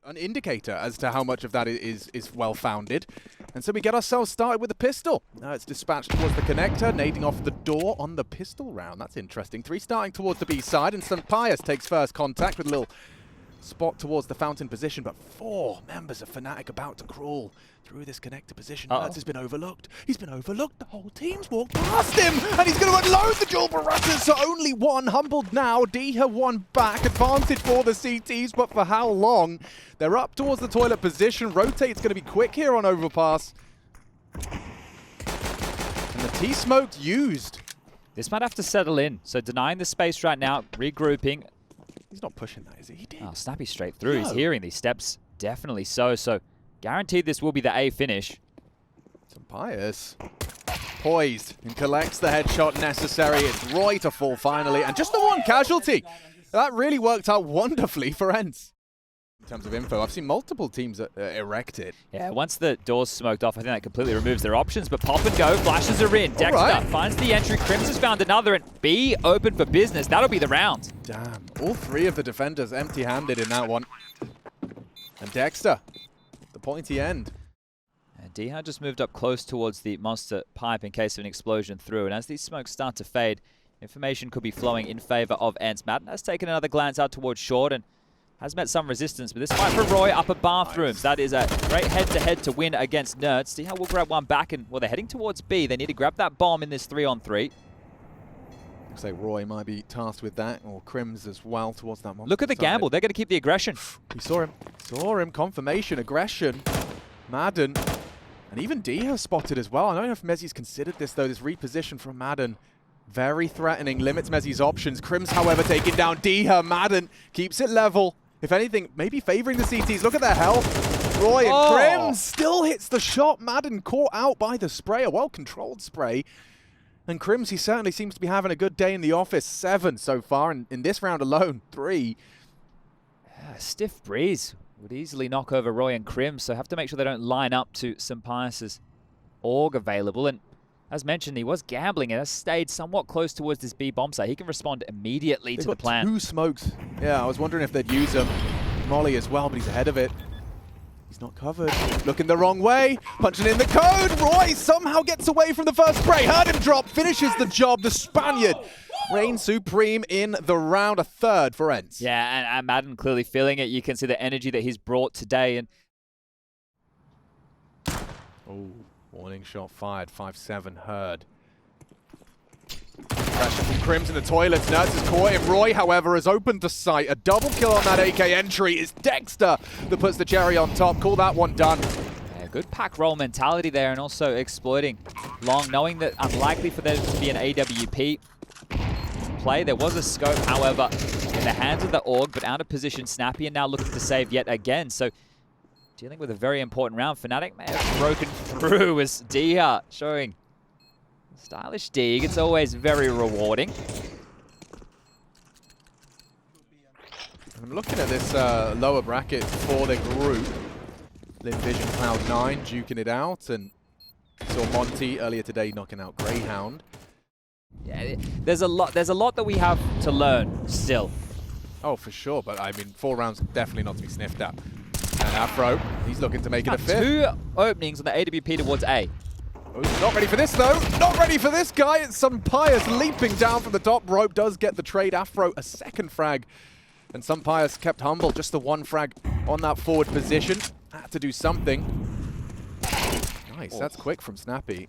an indicator as to how much of that is well-founded. And so we get ourselves started with a pistol. Now it's dispatched towards the connector, nading off the door on the pistol round. That's interesting. 3 starting towards the B side, and St. Pius takes first contact with a little spot towards the fountain position, but 4 members of Fnatic about to crawl through this connector position. Nerds has been overlooked. He's been overlooked. The whole team's walked past him, and he's going to unload the dual barrages. So only one humbled now. Diha one back. Advantage for the CTs, but for how long? They're up towards the toilet position. Rotate's going to be quick here on overpass. And the T-smoke used. This might have to settle in. So denying the space right now, regrouping. He's not pushing that, is he? He did. Oh, Snappy straight through. No. He's hearing these steps. Definitely so. So guaranteed this will be the A finish. St. Pius poised and collects the headshot necessary. It's Roy to fall finally. And just the one casualty. That really worked out wonderfully for ENCE. In terms of info, I've seen multiple teams erect it. Yeah, once the door's smoked off, I think that completely removes their options. But pop and go, flashes are in. Dexter finds the entry. Crims has found another, and B open for business. That'll be the round. Damn, all 3 of the defenders empty-handed in that one. And Dexter, the pointy end. And Diha just moved up close towards the monster pipe in case of an explosion through. And as these smokes start to fade, information could be flowing in favor of ENCE. Madden has taken another glance out towards short and has met some resistance, but this fight for Roy up at bathrooms. That is a great head-to-head to win against Nerds. See how we'll grab one back, and well, they're heading towards B. They need to grab that bomb in this 3-on-3. Looks like Roy might be tasked with that, or Crims as well towards that monster. Look at the gamble. They're going to keep the aggression. We saw him. Saw him. Confirmation, aggression. Madden. And even Diha spotted as well. I don't know if Mezzi's considered this, though. This reposition from Madden. Very threatening. Limits Mezzi's options. Crims, however, taking down Diha. Madden keeps it level. If anything, maybe favoring the CTs. Look at their health. Roy and Crims still hits the shot. Madden caught out by the spray, a well-controlled spray. And Crims, he certainly seems to be having a good day in the office. 7 so far, and in this round alone, 3. Stiff breeze would easily knock over Roy and Crims, so have to make sure they don't line up to St. Pius's AUG available. And as mentioned, he was gambling and has stayed somewhat close towards this B bomb site. He can respond immediately to the plan. 2 smokes. Yeah, I was wondering if they'd use him. Molly as well, but he's ahead of it. He's not covered. Looking the wrong way. Punching in the code. Roy somehow gets away from the first spray. Heard him drop. Finishes the job. The Spaniard reigns supreme in the round. A 3rd for ENCE. Yeah, and Madden clearly feeling it. You can see the energy that he's brought today. And oh. Warning shot fired, 5-7 heard. Pressure from Crims in the toilets. Nerds has caught him. Roy, however, has opened the sight. A double kill on that AK entry. It's Dexter that puts the cherry on top. Call that one done. Yeah, good pack roll mentality there, and also exploiting long, knowing that unlikely for there to be an AWP play. There was a scope, however, in the hands of the AUG, but out of position. Snappy and now looking to save yet again. So dealing with a very important round. Fnatic may have broken through as Diha showing stylish dig. It's always very rewarding. I'm looking at this lower bracket for the group. Lim Vision Cloud9 duking it out, and saw Monty earlier today knocking out Greyhound. Yeah, there's a lot that we have to learn still. Oh, for sure, but I mean, 4 rounds definitely not to be sniffed at. And Afro, he's looking to make it a 5th. 2 openings on the AWP towards A. Oh, not ready for this, though. Not ready for this guy. It's St. Pius leaping down from the top rope. Does get the trade. Afro, a 2nd frag. And St. Pius kept humble. Just the 1 frag on that forward position. Had to do something. Nice. That's quick from Snappy.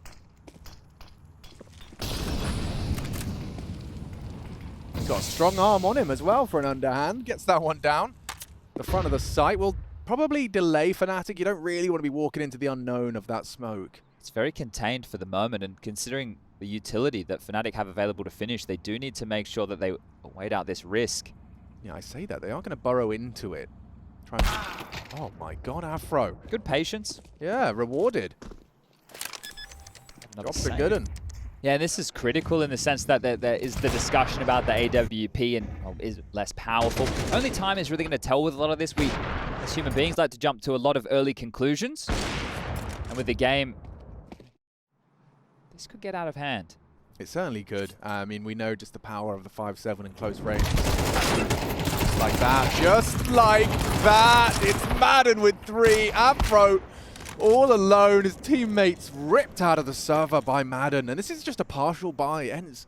He's got a strong arm on him as well for an underhand. Gets that one down. The front of the site will probably delay Fnatic. You don't really want to be walking into the unknown of that smoke. It's very contained for the moment, and considering the utility that Fnatic have available to finish, they do need to make sure that they wait out this risk. Yeah, I say that. They are going to burrow into it. Try and... Oh my god, Afro. Good patience. Yeah, rewarded. Job for good one. Yeah, this is critical in the sense that there is the discussion about the AWP and is less powerful. Only time is really going to tell with a lot of this. We, as human beings, like to jump to a lot of early conclusions. And with the game, this could get out of hand. It certainly could. I mean, we know just the power of the 5-7 in close range. Just like that. Just like that. It's Madden with 3. Afro all alone. His teammates ripped out of the server by Madden. And this is just a partial buy. ENCE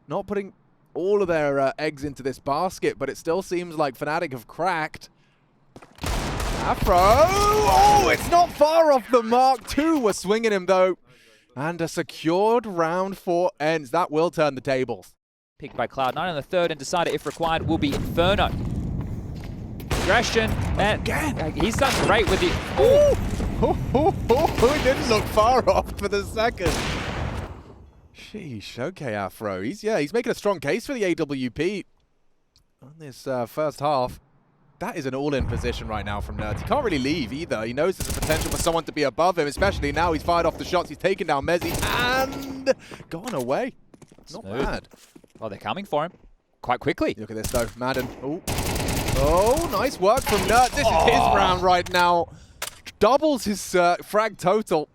not putting all of their eggs into this basket, but it still seems like Fnatic have cracked. Afro! Oh, it's not far off the mark. 2 were swinging him, though. And a secured round for ENCE. That will turn the tables. Picked by Cloud9 on the third, and decided if required will be Inferno. Aggression, and again. He's done great with the... It didn't look far off for the second. Sheesh, okay, Afro. He's making a strong case for the AWP on this first half. That is an all-in position right now from Nerds. He can't really leave either. He knows there's a potential for someone to be above him, especially now he's fired off the shots. He's taken down Mezzi and gone away. Not bad. Well, they're coming for him quite quickly. Look at this, though. Madden. Oh, nice work from Nerds. This is his round right now. Doubles his frag total.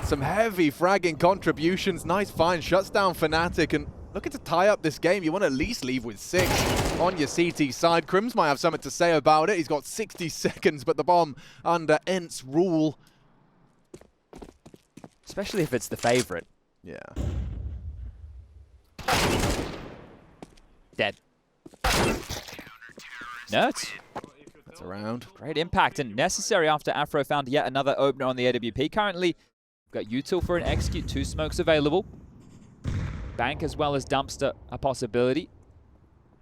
Some heavy fragging contributions. Nice find. Shuts down Fnatic and looking to tie up this game. You want to at least leave with 6 on your CT side. Crims might have something to say about it. He's got 60 seconds, but the bomb under ENCE rule. Especially if it's the favorite. Yeah. Dead. Nerds. That's around. Great impact and necessary after Afro found yet another opener on the AWP. Currently, we've got util for an execute. 2 smokes available. Bank as well as Dumpster a possibility.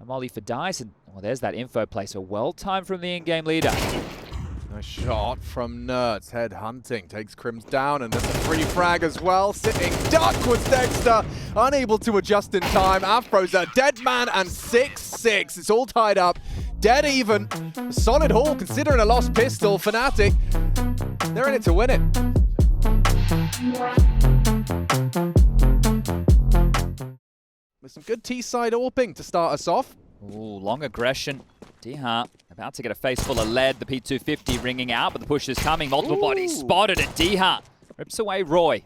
A molly for Dice, and well, there's that info play. So well timed from the in-game leader. Nice shot from Nerds. Head hunting. Takes Crims down, and there's a free frag as well. Sitting duck was Dexter. Unable to adjust in time. Afro's a dead man, and 6-6. It's all tied up. Dead even. A solid haul considering a lost pistol. Fnatic, they're in it to win it. With some good T-side AWPing to start us off. Ooh, long aggression. D-Hart about to get a face full of lead. The P250 ringing out, but the push is coming. Multiple bodies spotted, and D-Hart rips away Roy.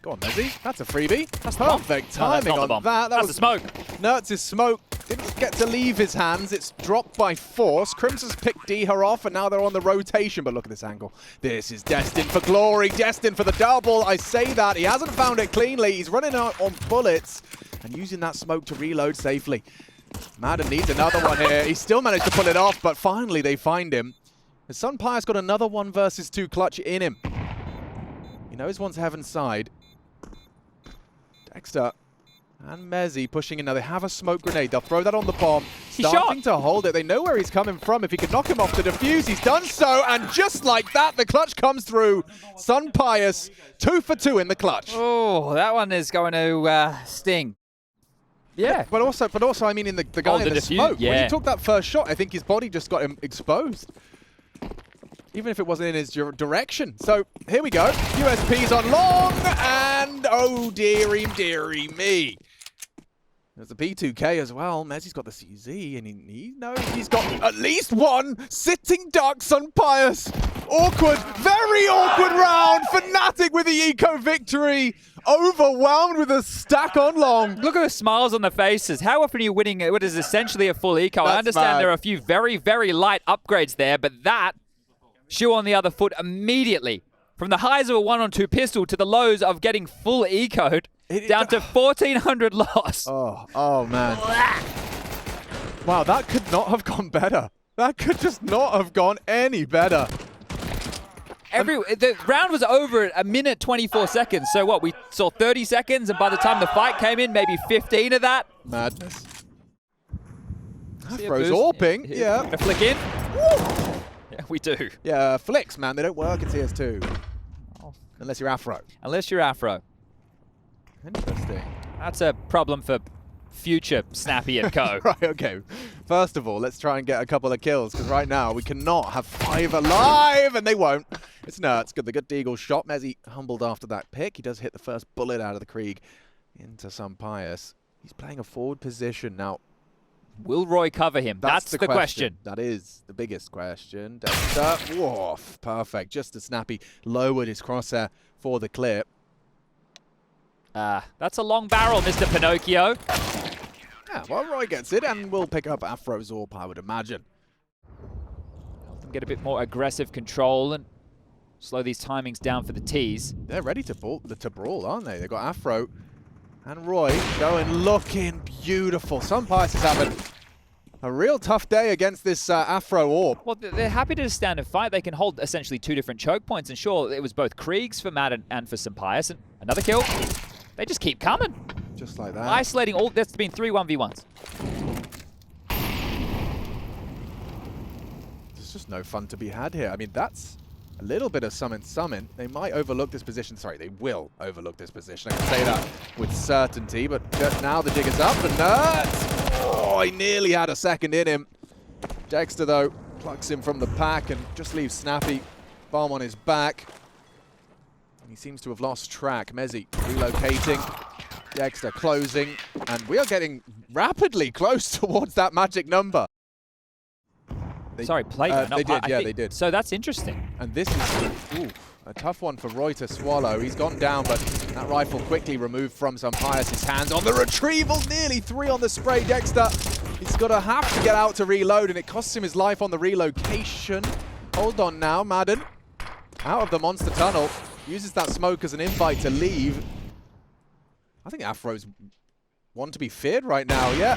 Go on, Mezzi. That's a freebie. That's perfect timing on that. That's the smoke. Nerds' smoke didn't get to leave his hands. It's dropped by force. Crims has picked D-Hart off, and now they're on the rotation. But look at this angle. This is destined for glory, destined for the double. I say that. He hasn't found it cleanly. He's running out on bullets and using that smoke to reload safely. Madden needs another one here. He still managed to pull it off, but finally they find him. The Sunpire's got another 1 versus 2 clutch in him. He knows one's heaven's side. Dexter and Mezzi pushing in now. They have a smoke grenade. They'll throw that on the bomb. Starting to hold it. They know where he's coming from. If he could knock him off the defuse, he's done so. And just like that, the clutch comes through. Sunpire's 2 for 2 in the clutch. Oh, that one is going to sting. Yeah. But also, I mean, in the guy in the smoke. Yeah. When he took that first shot, I think his body just got him exposed. Even if it wasn't in his direction. So, here we go. USP's on long, and oh, dearie me. There's the P2K as well. Mezzi's got the CZ, and he knows he's got at least 1 sitting ducks on Pius. Awkward, very awkward round. Fnatic with the eco victory. Overwhelmed with a stack on long. Look at the smiles on the faces. How often are you winning what is essentially a full eco? I understand there are a few very, very light upgrades there, but that shoe on the other foot immediately. From the highs of a 1-on-2 pistol to the lows of getting full eco'd, down to 1,400 loss. Oh man. Wow, that could not have gone better. That could just not have gone any better. The round was over at 1 minute 24 seconds. So what, we saw 30 seconds, and by the time the fight came in, maybe 15 of that. Madness. Afro's AWPing, yeah. Gonna flick in. Woo! Yeah, we do. Yeah, flicks, man, they don't work in CS2. Oh. Unless you're Afro. Unless you're Afro. Interesting. That's a problem for future Snappy and Co. Right, okay. First of all, let's try and get a couple of kills, because right now we cannot have 5 alive, and they won't. It's Nerds. Good, the good Deagle shot. Mezzi humbled after that pick. He does hit the first bullet out of the Krieg into some Pius. He's playing a forward position now. Will Roy cover him? That's the question. That is the biggest question. Dexter, woof, perfect. Just as Snappy lowered his crosshair for the clip. That's a long barrel, Mr. Pinocchio. Yeah, well, Roy gets it, and we'll pick up Afro's AWP, I would imagine. Help them get a bit more aggressive control and slow these timings down for the T's. They're ready to brawl, aren't they? They've got Afro and Roy going looking beautiful. Sunpius is having a real tough day against this Afro AWP. Well, they're happy to stand and fight. They can hold essentially 2 different choke points. And sure, it was both Kriegs for Matt and for Sunpius. And another kill. They just keep coming. Just like that. Isolating all. That's been 3 1v1s. There's just no fun to be had here. I mean, that's a little bit of summon. They might overlook this position. Sorry, they will overlook this position. I can say that with certainty. But now the jig is up. And oh, he nearly had a second in him. Dexter, though, plucks him from the pack and just leaves Snappy bomb on his back. He seems to have lost track. Mezzi relocating. Dexter closing. And we are getting rapidly close towards that magic number. Sorry, playground. They did, yeah, they did. So that's interesting. And this is a tough one for Roy to swallow. He's gone down, but that rifle quickly removed from Sunpius' hands. On the retrieval, nearly 3 on the spray. Dexter, he's going to have to get out to reload, and it costs him his life on the relocation. Hold on now, Madden. Out of the monster tunnel. Uses that smoke as an invite to leave. I think Afro's one to be feared right now, yeah.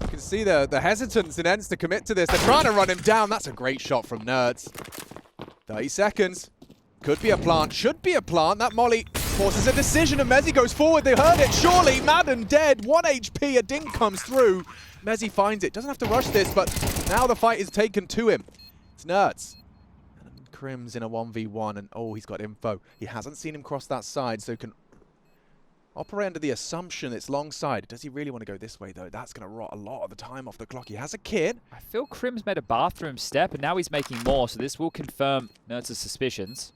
You can see the hesitance in ENCE to commit to this. They're trying to run him down. That's a great shot from Nerds. 30 seconds. Could be a plant. Should be a plant. That molly forces a decision, and Mezzi goes forward. They heard it. Surely, Madden dead. 1 HP. A dink comes through. Mezzi finds it. Doesn't have to rush this, but now the fight is taken to him. It's Nerds. Crims in a 1v1, and oh, he's got info. He hasn't seen him cross that side, so can operate under the assumption it's long side. Does he really want to go this way, though? That's going to rot a lot of the time off the clock. He has a kit. I feel Crim's made a bathroom step, and now he's making more, so this will confirm Nerds' suspicions.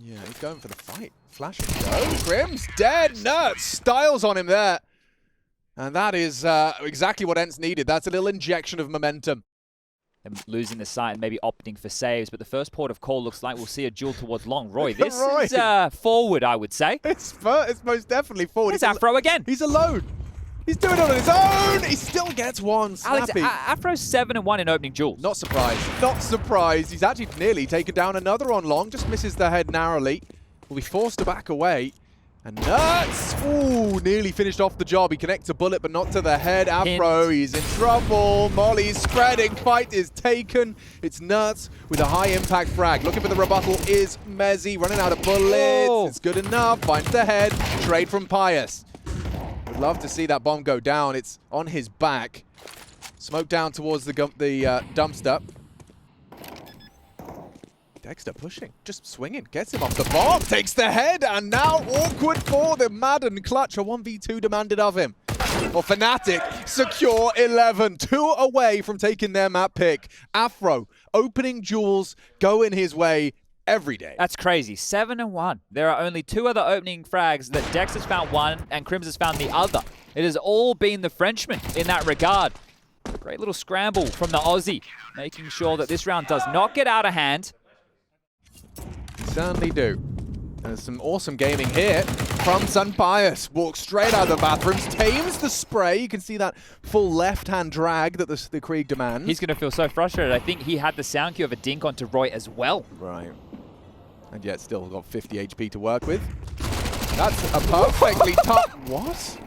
Yeah, he's going for the fight. Flash and go. Crim's dead. Nerds styles on him there. And that is exactly what ENCE needed. That's a little injection of momentum. And losing the sight and maybe opting for saves, but the first port of call looks like we'll see a duel towards long. Roy, this is forward, I would say. It's most definitely forward. It's Afro again. He's alone. He's doing it on his own. He still gets one. Snappy. Alex, Afro's 7-1 in opening duels. Not surprised. Not surprised. He's actually nearly taken down another on long. Just misses the head narrowly. Will be forced to back away. And Nuts! Ooh, nearly finished off the job. He connects a bullet, but not to the head. Afro, he's in trouble. Molly's spreading. Fight is taken. It's Nuts with a high-impact frag. Looking for the rebuttal is Mezzi. Running out of bullets. Oh. It's good enough. Finds the head. Trade from Pius. Would love to see that bomb go down. It's on his back. Smoke down towards the dumpster. Dexter pushing, just swinging, gets him off the bomb, takes the head, and now awkward for the Madden clutch. A 1v2 demanded of him. Well, Fnatic secure 11, 2 away from taking their map pick. Afro opening duels, going his way every day. That's crazy. 7-1. There are only 2 other opening frags that Dex has found one and Crims has found the other. It has all been the Frenchman in that regard. Great little scramble from the Aussie, making sure that this round does not get out of hand. Certainly do. There's some awesome gaming here from Sunpius. Walks straight out of the bathrooms, tames the spray. You can see that full left-hand drag that the Krieg demands. He's going to feel so frustrated. I think he had the sound cue of a dink onto Roy as well. Right. And yet still got 50 HP to work with. That's a perfectly tough... What?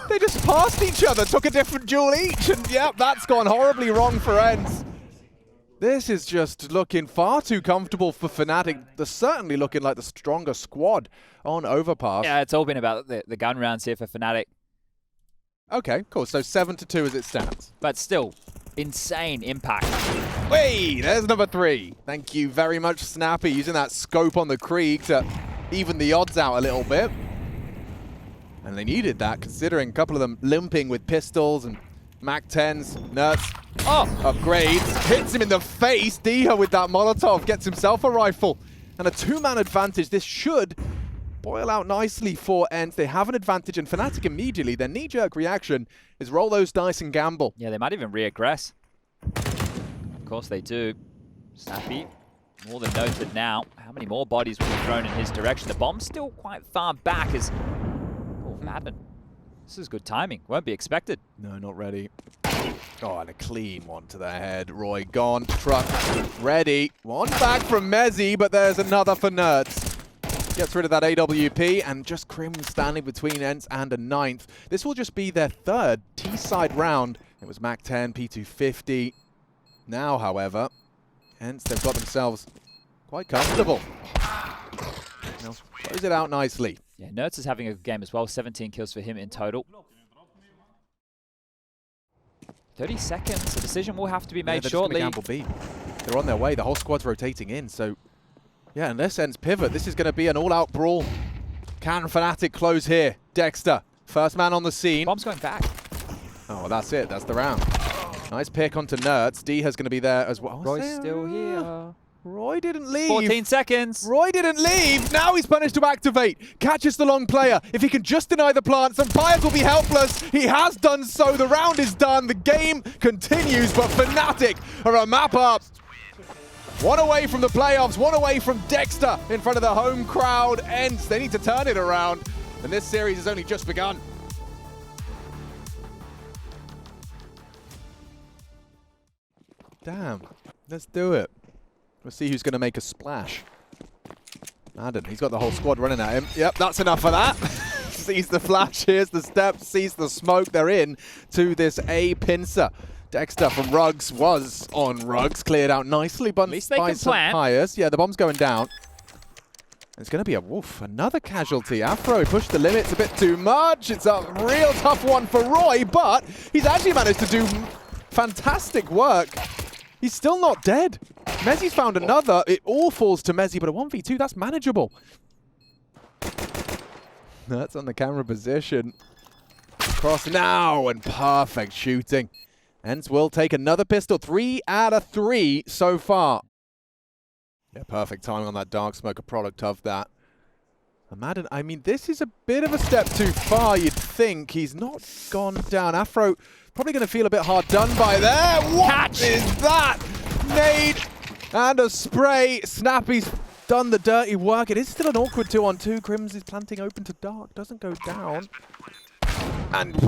They just passed each other, took a different duel each, and yep, that's gone horribly wrong for ENCE. This is just looking far too comfortable for Fnatic. They're certainly looking like the stronger squad on Overpass. Yeah, it's all been about the gun rounds here for Fnatic. Okay, cool. So 7-2 as it stands. But still, insane impact. Hey, there's number 3. Thank you very much, Snappy, using that scope on the Krieg to even the odds out a little bit. And they needed that, considering a couple of them limping with pistols and MAC-10s, Nuts. Oh, upgrades, hits him in the face. Diha with that Molotov gets himself a rifle. And a 2-man advantage. This should boil out nicely for ENCE. They have an advantage, and Fnatic immediately, their knee-jerk reaction is roll those dice and gamble. Yeah, they might even re-aggress. Of course they do. Snappy more than noted now. How many more bodies will be thrown in his direction? The bomb's still quite far back as... Oh, Madden. This is good timing. Won't be expected. No, not ready. Oh, and a clean one to the head. Roy gone. Truck ready. One back from Mezzy, but there's another for Nerds. Gets rid of that AWP, and just Crim standing between ENCE and a 9th. This will just be their third T-side round. It was Mac 10, P250. Now, however, ENCE, they've got themselves quite comfortable. They'll close it out nicely. Yeah, Nerds is having a good game as well. 17 kills for him in total. 30 seconds. The decision will have to be made shortly. Gamble B. They're on their way. The whole squad's rotating in, so... Yeah, unless ENCE pivot, this is going to be an all-out brawl. Can Fnatic close here? Dexter, first man on the scene. Bomb's going back. Oh, that's it. That's the round. Nice pick onto Nerds. Diha's going to be there as well. Roy's still here. Roy didn't leave. 14 seconds. Roy didn't leave. Now he's punished to activate. Catches the long player. If he can just deny the plant, Sampires will be helpless. He has done so. The round is done. The game continues, but Fnatic are a map up. One away from the playoffs, one away from Dexter in front of the home crowd. ENCE, they need to turn it around. And this series has only just begun. Damn, let's do it. Let's see who's going to make a splash. Madden, he's got the whole squad running at him. Yep, that's enough for that. Sees the flash, here's the step, sees the smoke. They're in to this A pincer. Dexter from Ruggs was on Ruggs, cleared out nicely, but by Sampires. Yeah, the bomb's going down. It's going to be another casualty. Afro pushed the limits a bit too much. It's a real tough one for Roy, but he's actually managed to do fantastic work. He's still not dead. Mezzy's found another. It all falls to Mezzy, but a 1v2, that's manageable. That's on the camera position. Cross now, and perfect shooting. ENCE will take another pistol. 3 out of 3 so far. Yeah, perfect timing on that dark smoke, a product of that. And Madden, I mean, this is a bit of a step too far, you'd think. He's not gone down. Afro probably going to feel a bit hard done by there. What is that? Nade and a spray. Snappy's done the dirty work. It is still an awkward 2-on-2. Crims is planting open to dark. Doesn't go down. And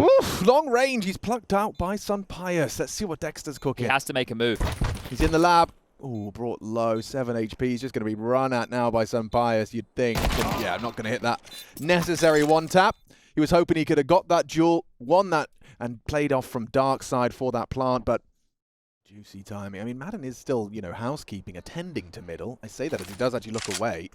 long range, he's plucked out by Sampires. Let's see what Dexter's cooking. He has to make a move. He's in the lab. Ooh, brought low, 7 HP. He's just going to be run at now by Sampires, you'd think. And yeah, not going to hit that necessary one tap. He was hoping he could have got that duel, won that, and played off from dark side for that plant, but juicy timing. I mean, Madden is still, you know, housekeeping, attending to middle. I say that as he does actually look away.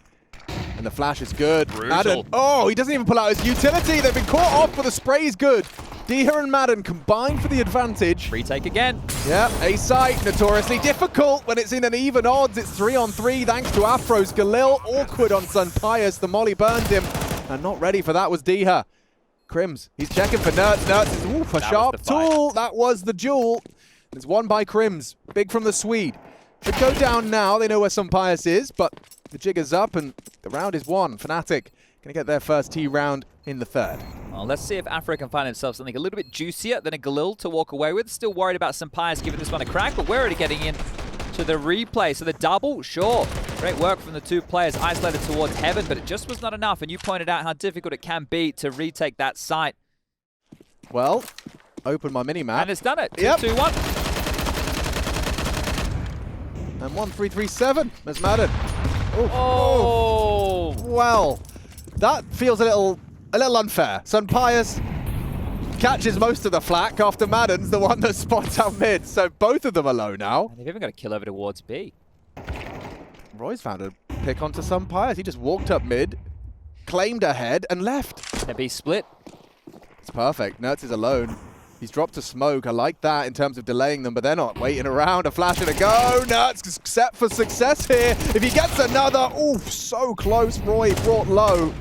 And the flash is good. Madden, oh, he doesn't even pull out his utility. They've been caught off, but the spray is good. Diha and Madden combine for the advantage. Retake again. Yeah, A site, notoriously difficult when it's in an even odds. It's 3-on-3 thanks to Afro's Galil. Awkward on Sampires. The molly burned him. And not ready for that was Diha. Crims, he's checking for Nerds. Nerds is a sharp tool. That was the duel. It's won by Crims. Big from the Swede. Should go down now. They know where Sampires is, but the jigger's up and the round is won. Fnatic going to get their first T round in the third. Well, let's see if Afro can find himself something a little bit juicier than a Galil to walk away with. Still worried about Sampires giving this one a crack, but we're already getting in to the replay. So the double, sure. Great work from the two players isolated towards heaven, but it just was not enough. And you pointed out how difficult it can be to retake that site. Well, open my mini-map. And it's done it. Yep. 2-1. And 1-3-3-7 as Madden. Oh. Well, that feels a little unfair. Sampires catches most of the flack after Madden's the one that spots out mid. So both of them are low now. And they've even got a kill over towards B. Roy's found a pick onto Sampires. He just walked up mid, claimed ahead, and left. The B split. It's perfect. Nerds is alone. He's dropped a smoke. I like that in terms of delaying them, but they're not waiting around. A flash and a go. Nerds set for success here. If he gets another, oof, so close. Roy brought low.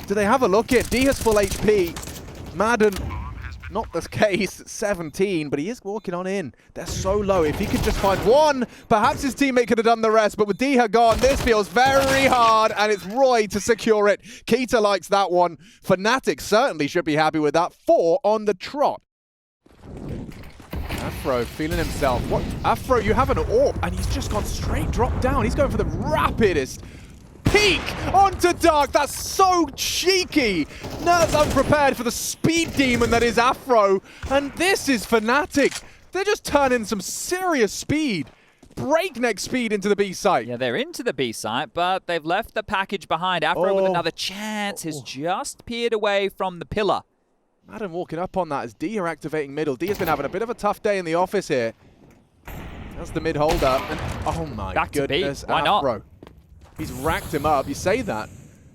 Do they have a look in? D has full HP. Madden, not the case, 17, but he is walking on in. They're so low. If he could just find one, perhaps his teammate could have done the rest, but with Diha gone, this feels very hard, and it's Roy to secure it. Keita likes that one. Fnatic certainly should be happy with that. 4 on the trot. Afro feeling himself. What? Afro, you have an AWP, and he's just gone straight drop down. He's going for the rapidest peek onto Dark. That's so cheeky. Nerds unprepared for the speed demon that is Afro. And this is Fnatic. They're just turning some serious speed. Breakneck speed into the B site. Yeah, they're into the B site, but they've left the package behind. Afro with another chance has just peered away from the pillar. Madden walking up on that as D are activating middle. D has been having a bit of a tough day in the office here. That's the mid holder. And oh my goodness, Why Afro. not? He's racked him up. You say that.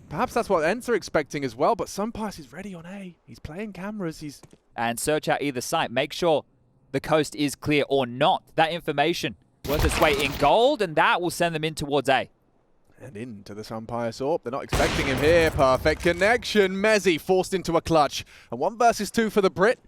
Perhaps that's what ENCE are expecting as well, but Sunpice is ready on A. He's playing cameras. And search out either site. Make sure the coast is clear or not. That information worth its weight in gold, and that will send them in towards A. And into the Sunpice AWP. They're not expecting him here. Perfect connection. Mezzi forced into a clutch. And 1 versus 2 for the Brit.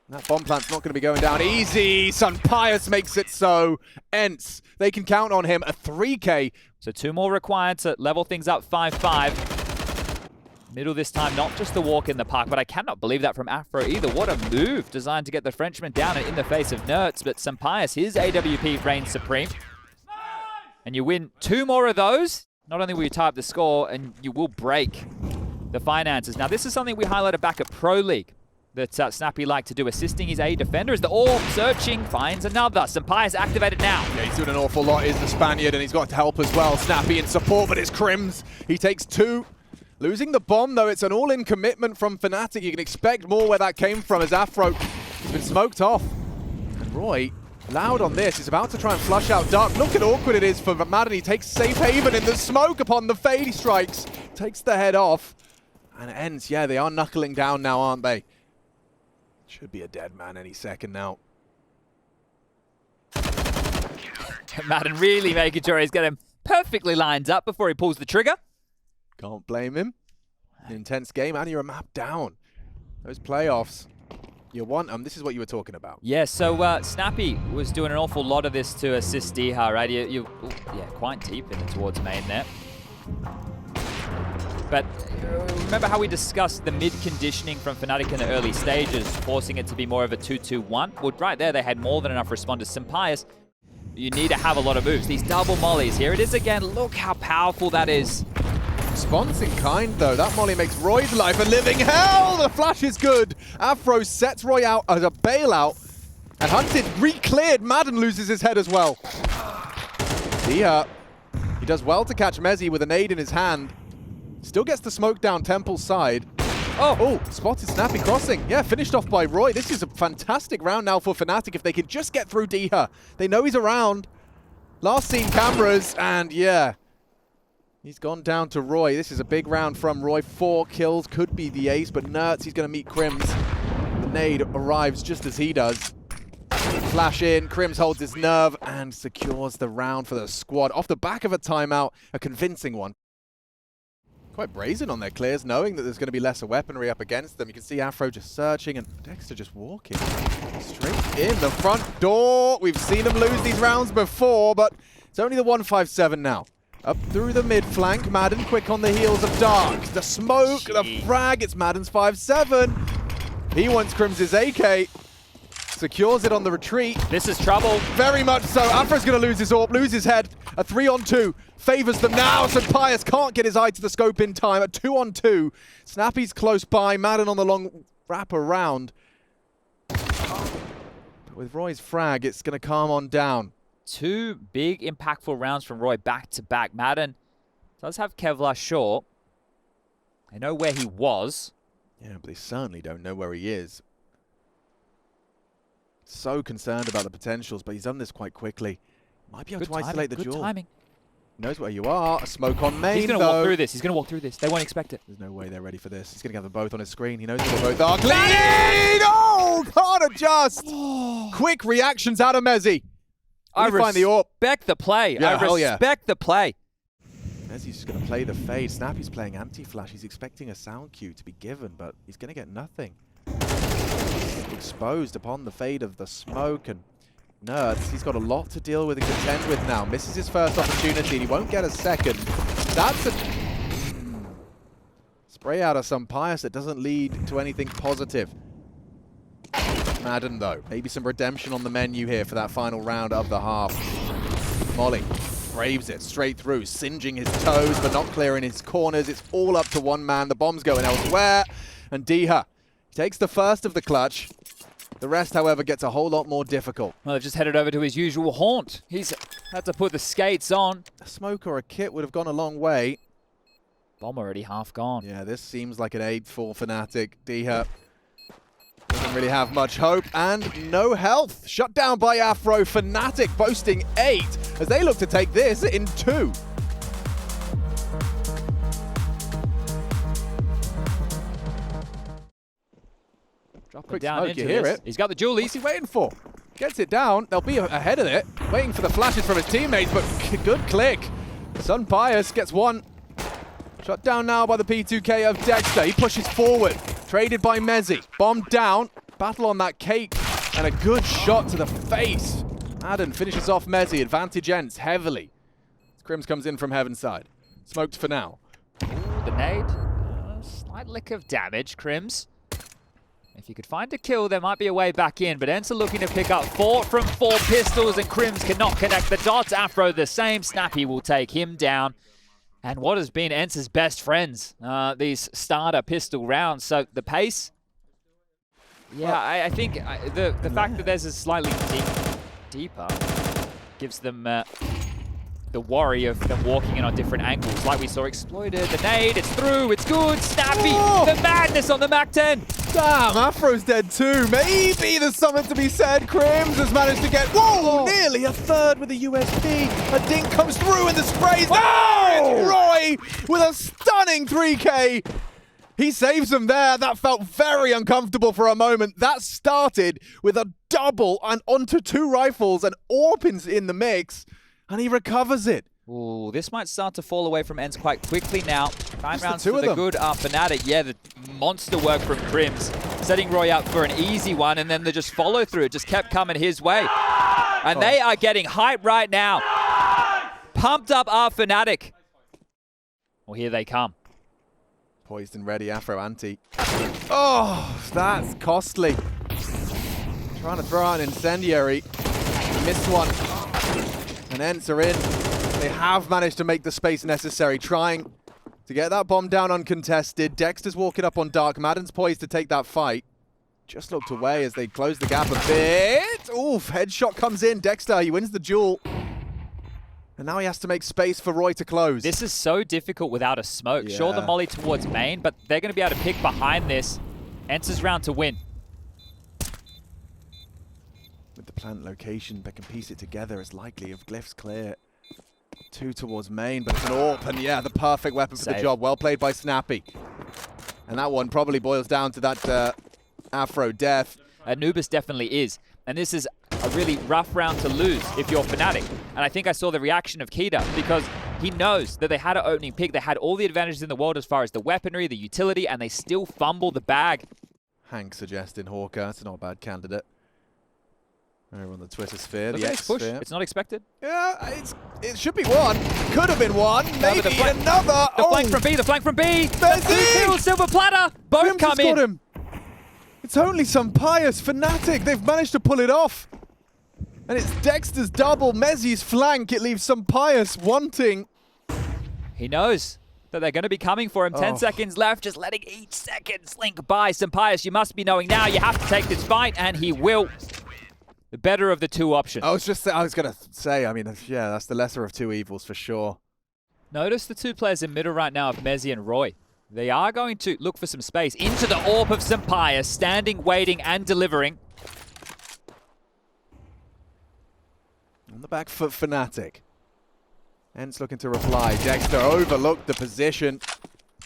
That bomb plant's not going to be going down easy. Sunpice makes it so. ENCE, they can count on him. A 3K. So 2 more required to level things up 5-5. Middle this time, not just the walk in the park, but I cannot believe that from Afro either. What a move designed to get the Frenchman down and in the face of Nerds. But Sunpice, his AWP reigns supreme. And you win 2 more of those, not only will you tie up the score, and you will break the finances. Now, this is something we highlighted back at Pro League that Snappy liked to do, assisting his A defender as the AWP searching finds another. Sunpice activated now. Yeah, he's doing an awful lot, is the Spaniard, and he's got to help as well. Snappy in support, but it's Crims. He takes 2. Losing the bomb, though, it's an all-in commitment from Fnatic. You can expect more where that came from as Afro has been smoked off. And Roy, loud on this, he's about to try and flush out Dark. Look at awkward it is for Madden. He takes safe haven in the smoke upon the fade. He strikes, takes the head off. And ENCE, yeah, they are knuckling down now, aren't they? Should be a dead man any second now. Madden really making sure he's got him perfectly lined up before he pulls the trigger. Can't blame him. An intense game, and you're a map down. Those playoffs, you want them. This is what you were talking about. Yeah, so Snappy was doing an awful lot of this to assist Diha, right? Yeah, quite deep in towards main there. But remember how we discussed the mid-conditioning from Fnatic in the early stages, forcing it to be more of a 2-2-1? Well, right there, they had more than enough responders. Sunpice, you need to have a lot of moves. These double mollies, here it is again. Look how powerful that is. Response in kind, though. That molly makes Roy's life a living hell. The flash is good. Afro sets Roy out as a bailout. And Hunted re-cleared. Madden loses his head as well. He does well to catch Mezzi with a nade in his hand. Still gets the smoke down Temple's side. Oh, spotted Snappy crossing. Yeah, finished off by Roy. This is a fantastic round now for Fnatic if they can just get through Diha. They know he's around. Last seen cameras, and yeah. He's gone down to Roy. This is a big round from Roy. 4 kills, could be the ace, but Nerds, he's going to meet Crims. The nade arrives just as he does. Flash in, Crims holds his nerve and secures the round for the squad. Off the back of a timeout, a convincing one. Quite brazen on their clears, knowing that there's going to be lesser weaponry up against them. You can see Afro just searching and Dexter just walking straight in the front door. We've seen them lose these rounds before, but it's only the 157 now. Up through the mid flank, Madden quick on the heels of Dark. The smoke, the frag, it's Madden's 5-7. He wants Crim's AK. Secures it on the retreat. This is trouble. Very much so. Afro's going to lose his AWP, lose his head. A 3-on-2 favors them now. Sunpice can't get his eye to the scope in time. A 2-on-2. Snappy's close by. Madden on the long wrap around. But with Roy's frag, it's going to calm on down. 2 big impactful rounds from Roy back to back. Madden does have Kevlar short. They know where he was. Yeah, but they certainly don't know where he is. So concerned about the potentials, but he's done this quite quickly. Might be able to isolate the Good duel. timing. Knows where you are. A smoke on main, He's going to walk through this. He's going to walk through this. They won't expect it. There's no way they're ready for this. He's going to have them both on his screen. He knows where they both are. Clean! Oh, can't adjust. Quick reactions out of Mezzi. I respect the play. Yeah, I respect the play. Mezzi's just going to play the fade. Snappy's playing anti-flash. He's expecting a sound cue to be given, but he's going to get nothing. Exposed upon the fade of the smoke, and Nerds, he's got a lot to deal with and contend with now. Misses his first opportunity, and he won't get a second. That's a spray out of Sunpice that doesn't lead to anything positive. Madden, though. Maybe some redemption on the menu here for that final round of the half. Molly braves it straight through, singeing his toes, but not clearing his corners. It's all up to one man. The bomb's going elsewhere. And Diha takes the first of the clutch. The rest, however, gets a whole lot more difficult. Well, they've just headed over to his usual haunt. He's had to put the skates on. A smoke or a kit would have gone a long way. Bomb already half gone. Yeah, this seems like an 8 for Fnatic. Diha doesn't really have much hope, and no health. Shut down by Afro. Fnatic boasting 8 as they look to take this in 2. Quick down smoke, into you hear this. it. He's got the dual. What's he waiting for? Gets it down. They'll be ahead of it, waiting for the flashes from his teammates, but good click. Sun Pius gets one. Shut down now by the P2K of Dexter. He pushes forward. Traded by Mezzi. Bomb down. Battle on that cake. And a good shot to the face. Madden finishes off Mezzi. Advantage ENCE heavily. Crims comes in from Heaven's side. Smoked for now. The nade. Slight lick of damage, Crims. If you could find a kill, there might be a way back in, but ENCE are looking to pick up 4 from 4 pistols, and Crims cannot connect the dots. Afro the same. Snappy will take him down. And what has been ENCE's best friends, these starter pistol rounds. So the pace, yeah, I think the fact that there's a slightly deeper gives them the worry of them walking in on different angles. Like we saw exploited, the nade, it's through, it's good, Snappy, the madness on the MAC-10. Damn, Afro's dead too. Maybe there's something to be said. Crims has managed to get, nearly a third with a USP. A dink comes through and the sprays. It's Roy with a stunning 3K. He saves them there. That felt very uncomfortable for a moment. That started with a double and onto 2 rifles and AWP in the mix. And he recovers it. Ooh, this might start to fall away from ENCE quite quickly now. 5 rounds the for the good are Fnatic. Yeah, the monster work from Crims. Setting Roy up for an easy one, and then the just follow through. It just kept coming his way. And they are getting hype right now. Pumped up are Fnatic. Well, here they come. Poised and ready, Afro anti. Oh, that's costly. Trying to throw out an incendiary. Missed one. And ENCE are in. They have managed to make the space necessary, trying to get that bomb down uncontested. Dexter's walking up on Dark. Madden's poised to take that fight. Just looked away as they close the gap a bit. Oof, headshot comes in. Dexter, he wins the duel. And now he has to make space for Roy to close. This is so difficult without a smoke. Yeah. Sure, the molly towards main, but they're going to be able to pick behind this. ENCE's round to win. With the plant location, they can piece it together as likely if Glyph's clear. 2 towards main, but it's an AWP, and yeah, the perfect weapon for the job. Well played by Snappy. And that one probably boils down to that Afro death. Anubis definitely is. And this is a really rough round to lose if you're Fnatic. And I think I saw the reaction of Kita because he knows that they had an opening pick. They had all the advantages in the world as far as the weaponry, the utility, and they still fumble the bag. Hank suggesting Hawker. It's not a bad candidate. Over on the Twitter sphere, Look the at X this push. sphere. It's not expected. Yeah, it should be one. Could have been one. Maybe the flank, another. The flank from B, the flank from B. There's 2 kills, silver platter. Both Crims come has in. got him. It's only some pious Fnatic. They've managed to pull it off. And it's Dexter's double, Mezzi's flank. It leaves some pious wanting. He knows that they're going to be coming for him. 10 seconds left, just letting each second slink by. Sampaius, you must be knowing now you have to take this fight, and he will. The better of the 2 options. I was going to say, I mean, yeah, that's the lesser of 2 evils for sure. Notice the 2 players in middle right now of Mezzi and Roy. They are going to look for some space into the AWP of Sampaius, standing, waiting, and delivering. On the back foot, Fnatic. ENCE looking to reply. Dexter overlooked the position.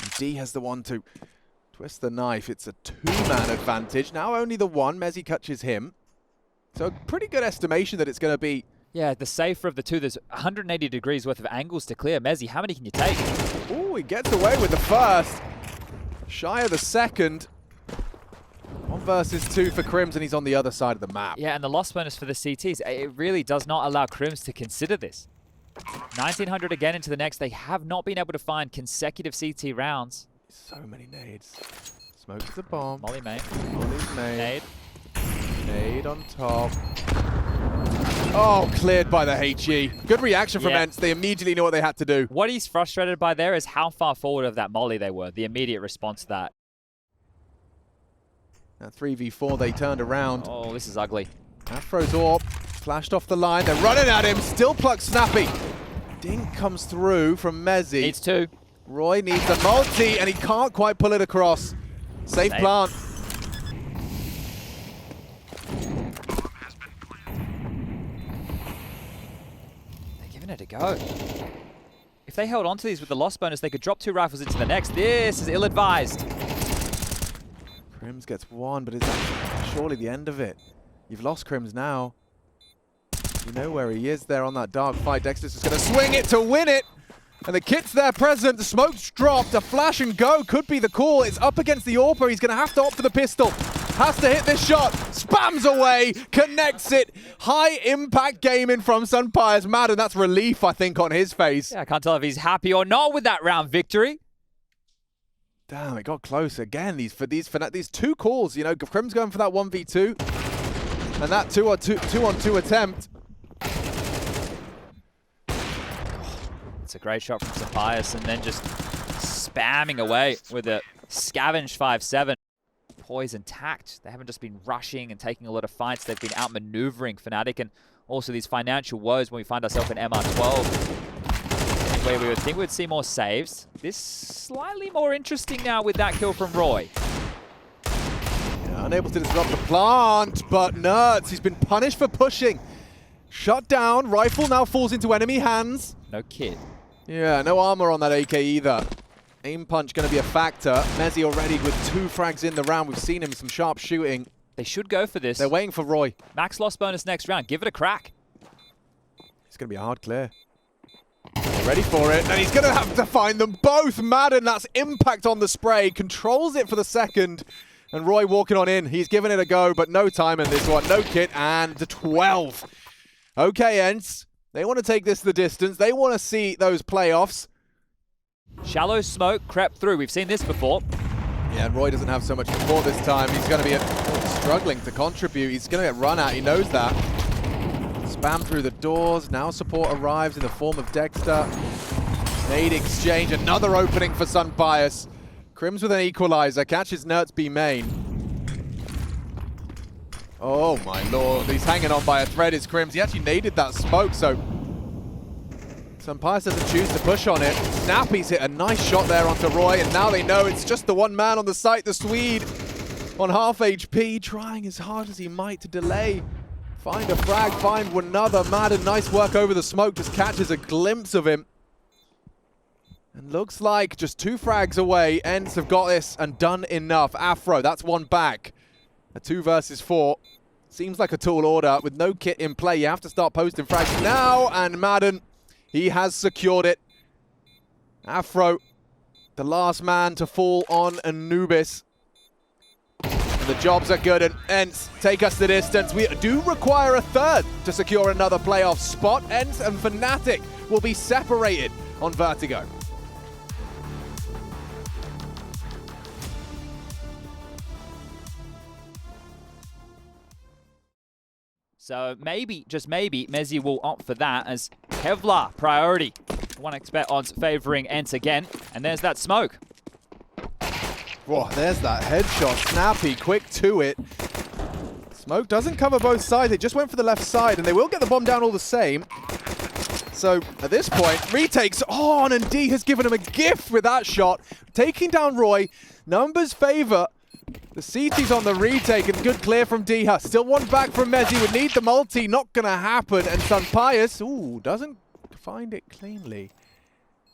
And D has the one to twist the knife. It's a 2-man advantage. Now only the 1. Mezzi catches him. So pretty good estimation that it's going to be. Yeah, the safer of the 2. There's 180 degrees worth of angles to clear. Mezzi, how many can you take? Oh, he gets away with the first. Shy of the second. 1 versus 2 for Crims, and he's on the other side of the map. Yeah, and the loss bonus for the CTs, it really does not allow Crims to consider this. 1900 again into the next. They have not been able to find consecutive CT rounds. So many nades. Smokes the bomb. Molly main. Molly's main. Nade. Nade on top. Oh, cleared by the HE. Good reaction from ENCE. They immediately knew what they had to do. What he's frustrated by there is how far forward of that molly they were. The immediate response to that. At 3v4, they turned around. Oh, this is ugly. Afro's AWP flashed off the line. They're running at him. Still plucks Snappy. Dink comes through from Mezzi. Needs two. Roy needs a multi, and he can't quite pull it across. Safe plant. They're giving it a go. If they held on to these with the loss bonus, they could drop 2 rifles into the next. This is ill-advised. Crims gets one, but is that surely the end of it? You've lost Crims now. You know where he is there on that dark fight. Dexter's just going to swing it to win it. And the kit's there present. The smoke's dropped. A flash and go could be the call. It's up against the AWPer. He's going to have to opt for the pistol. Has to hit this shot. Spams away. Connects it. High impact gaming from Sunpire's Madden. That's relief, I think, on his face. Yeah, I can't tell if he's happy or not with that round victory. Damn, it got close again. These two calls, you know, Crim's going for that 1v2, and that 2-on-2 attempt. It's a great shot from Sapias, and then just spamming away with a scavenge 5-7. Poise intact. They haven't just been rushing and taking a lot of fights. They've been outmaneuvering Fnatic, and also these financial woes when we find ourselves in MR12. Where we would think we'd see more saves. This slightly more interesting now with that kill from Roy. Yeah, unable to disrupt the plant, but Nerds, he's been punished for pushing. Shut down, rifle now falls into enemy hands. No kit. Yeah, no armor on that AK either. Aim punch going to be a factor. Mezzi already with 2 frags in the round. We've seen him some sharp shooting. They should go for this. They're waiting for Roy. Max loss bonus next round. Give it a crack. It's going to be a hard clear. They're ready for it, and he's going to have to find them both. Madden, that's impact on the spray. Controls it for the second. And Roy walking on in. He's giving it a go, but no time in this one. No kit, and 12. Okay, ENCE. They want to take this the distance. They want to see those playoffs. Shallow smoke crept through. We've seen this before. Yeah, and Roy doesn't have so much support this time. He's going to be struggling to contribute. He's going to get run at. He knows that. Spam through the doors. Now support arrives in the form of Dexter. Nade exchange. Another opening for Sunpire's. Crims with an equalizer. Catches Nerds B main. Oh my lord. He's hanging on by a thread, is Crims. He actually naded that smoke, so Sunpire's doesn't choose to push on it. Snappy's hit a nice shot there onto Roy, and now they know it's just the one man on the site, the Swede, on half HP, trying as hard as he might to delay. Find a frag, find another. Madden, nice work over the smoke, just catches a glimpse of him. And looks like just 2 frags away. ENCE have got this and done enough. Afro, that's one back. A 2 versus 4. Seems like a tall order. With no kit in play, you have to start posting frags now. And Madden, he has secured it. Afro, the last man to fall on Anubis. And the jobs are good, and ENCE take us the distance. We do require a third to secure another playoff spot. ENCE and Fnatic will be separated on Vertigo. So maybe, just maybe, Mezzi will opt for that as Kevlar priority. 1xBet odds favoring ENCE again. And there's that smoke. Whoa, there's that headshot. Snappy, quick to it. Smoke doesn't cover both sides. It just went for the left side, and they will get the bomb down all the same. So at this point, retakes on, and D has given him a gift with that shot. Taking down Roy. Numbers favor the CT's on the retake, and good clear from Diha. Still one back from Mezzi. Would need the multi. Not going to happen. And Sunpire's, ooh, doesn't find it cleanly.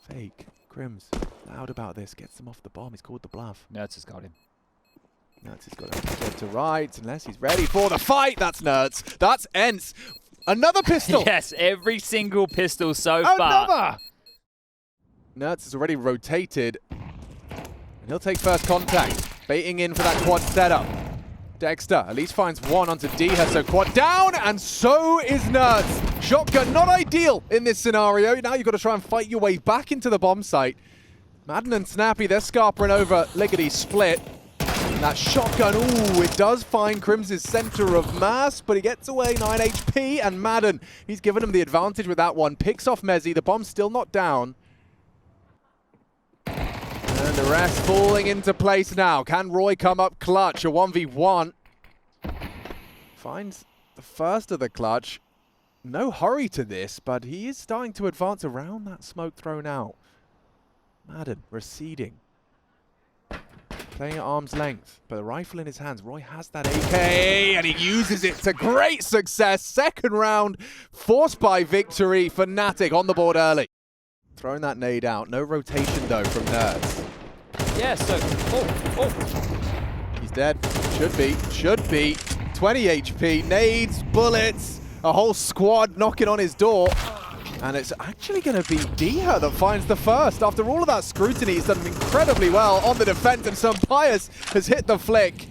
Fake. Crims, loud about this. Gets them off the bomb. He's called the bluff. Nerds has got him. Nerds has got him left to right, unless he's ready for the fight. That's Nerds. That's ENCE. Another pistol. Yes, every single pistol so far. Another. Nerds has already rotated. And he'll take first contact. Baiting in for that quad setup. Dexter at least finds one onto Diha, so quad down, and so is Nerds. Shotgun, not ideal in this scenario. Now you've got to try and fight your way back into the bomb site. Madden and Snappy, they're scarpering over Liggity split. that shotgun, ooh, it does find Crim's center of mass, but he gets away, 9 HP, and Madden, he's given him the advantage with that one. Picks off Mezzy, the bomb's still not down. And the rest falling into place now. Can Roy come up clutch? A 1v1. Finds the first of the clutch. No hurry to this, but he is starting to advance around that smoke thrown out. Madden receding. Playing at arm's length, but the rifle in his hands. Roy has that AK, and he uses it to great success. Second round, forced by victory. Fnatic on the board early. Throwing that nade out. No rotation, though, from Nerds. Yeah, so... Oh. He's dead. Should be. Should be. 20 HP. Nades, bullets. A whole squad knocking on his door. And it's actually going to be Diha that finds the first. After all of that scrutiny, he's done incredibly well on the defense, and Pius has hit the flick.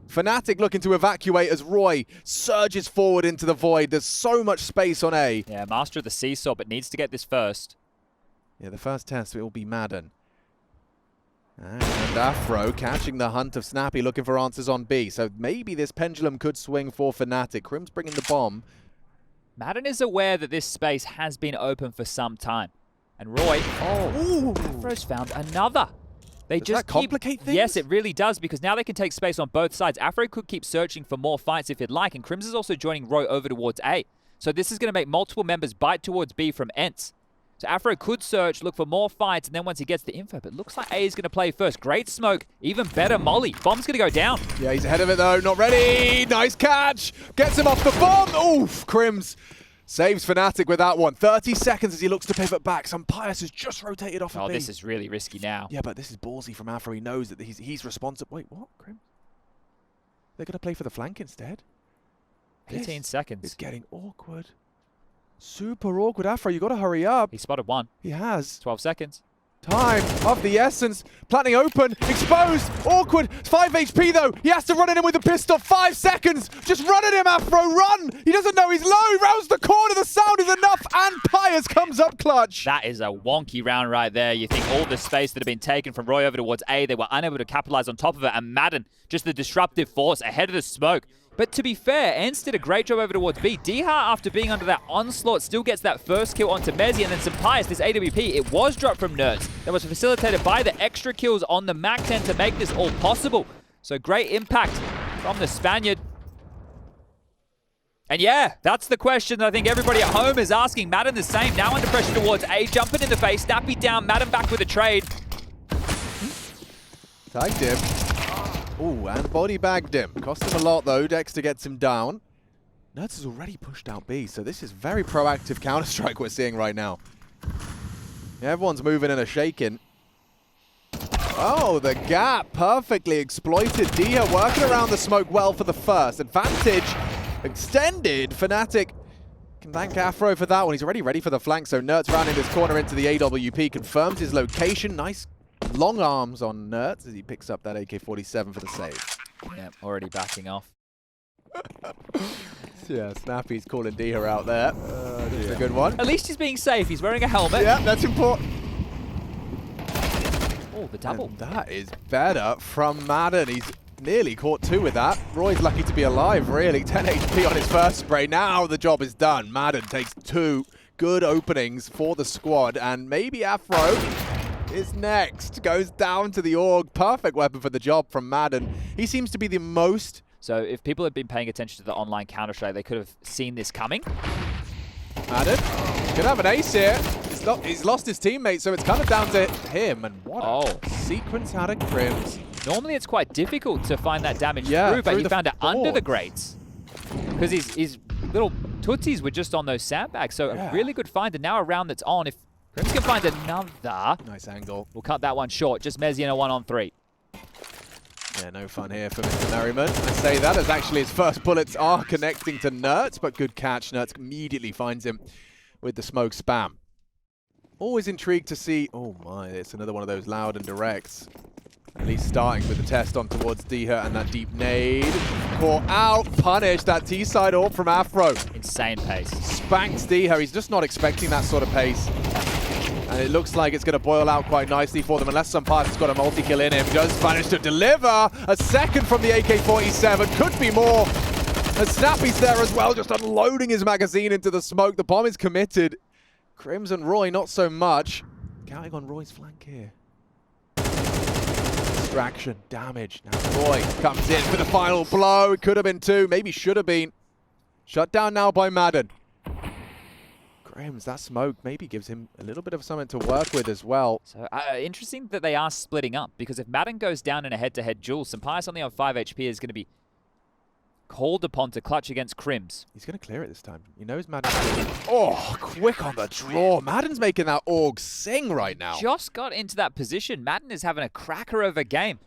Fnatic looking to evacuate as Roy surges forward into the void. There's so much space on A. Yeah, master of the seesaw, but needs to get this first. Yeah, the first test, it will be Madden. And Afro catching the hunt of Snappy, looking for answers on B. So maybe this pendulum could swing for Fnatic. Crim's bringing the bomb. Madden is aware that this space has been open for some time. And Roy, Afro's found another. Does that complicate things? Yes, it really does, because now they can take space on both sides. Afro could keep searching for more fights if he'd like, and Crims is also joining Roy over towards A. So this is going to make multiple members bite towards B from ENCE. So Afro could search, look for more fights, and then once he gets the info, but looks like A is going to play first. Great smoke, even better molly. Bomb's going to go down. Yeah, he's ahead of it though, not ready. Nice catch, gets him off the bomb. Oof, Crims saves Fnatic with that one. 30 seconds as he looks to pivot back. Pius has just rotated off of B. This is really risky now. Yeah, but this is ballsy from Afro. He knows that he's responsible. Wait, what, Crim? They're going to play for the flank instead? 18 seconds. It's getting awkward. Super awkward. Afro, you got to hurry up. He spotted one. He has. 12 seconds. Time of the essence. Planting open. Exposed. Awkward. 5 HP though. He has to run at him with the pistol. 5 seconds. Just run at him, Afro. Run. He doesn't know he's low. He rounds the corner. The sound is enough. And Pius comes up clutch. That is a wonky round right there. You think all the space that had been taken from Roy over towards A, they were unable to capitalize on top of it. And Madden, just the disruptive force ahead of the smoke. But to be fair, ENCE did a great job over towards B. Diha, after being under that onslaught, still gets that first kill onto Mezzy, and then Pius, this AWP, it was dropped from Nerds. That was facilitated by the extra kills on the MAC-10 to make this all possible. So great impact from the Spaniard. And yeah, that's the question that I think everybody at home is asking. Madden the same, now under pressure towards A, jumping in the face, Snappy down, Madden back with a trade. Tagged him. Ooh, and body bagged him. Cost him a lot though. Dexter gets him down. Nerds has already pushed out B, so this is very proactive Counter-Strike we're seeing right now. Yeah, everyone's moving and a shaking. Oh, the gap perfectly exploited. Diha working around the smoke well for the first. Advantage extended. Fnatic can thank Afro for that one. He's already ready for the flank, so Nerds rounding this corner into the AWP. Confirms his location. Nice long arms on Nerds as he picks up that AK-47 for the save. Yeah, already backing off. Yeah, Snappy's calling Diha out there. That's a good one. At least he's being safe. He's wearing a helmet. Yeah, that's important. Oh, the double. And that is better from Madden. He's nearly caught 2 with that. Roy's lucky to be alive, really. 10 HP on his first spray. Now the job is done. Madden takes 2 good openings for the squad, and maybe Afro is next. Goes down to the AUG. Perfect weapon for the job from Madden. He seems to be the most... So if people had been paying attention to the online Counter-Strike, they could have seen this coming. Madden could have an ace here. He's lost his teammate, so it's kind of down to him. And what a sequence out of Crims. Normally it's quite difficult to find that damage through, but he found it under the grates. Because his little tootsies were just on those sandbags. So a really good find, and now a round that's on. If Crims can find another... Nice angle. We'll cut that one short. Just Mezzy in a 1-on-3. Yeah, no fun here for Mr. Merriman. I say that as actually his first bullets are connecting to Nerds, but good catch. Nerds immediately finds him with the smoke spam. Always intrigued to see... Oh my, it's another one of those loud and directs. At least starting with the test on towards Diha and that deep nade. Caught out, punished. That T-side AWP from Afro. Insane pace. Spanks Diha. He's just not expecting that sort of pace. And it looks like it's going to boil out quite nicely for them, unless Sampaio has got a multi-kill in him. Does manage to deliver a second from the AK-47. Could be more. And Snappy's there as well, just unloading his magazine into the smoke. The bomb is committed. Crimson Roy, not so much. Counting on Roy's flank here. Distraction, damage. Now Roy comes in for the final blow. It could have been two, maybe should have been. Shut down now by Madden. Crims, that smoke maybe gives him a little bit of something to work with as well. So interesting that they are splitting up, because if Madden goes down in a head-to-head duel, Sampaio only on 5 HP is going to be called upon to clutch against Crims. He's going to clear it this time. He knows Madden's doing it. Oh, quick on the draw. Madden's making that AUG sing right now. Just got into that position. Madden is having a cracker of a game.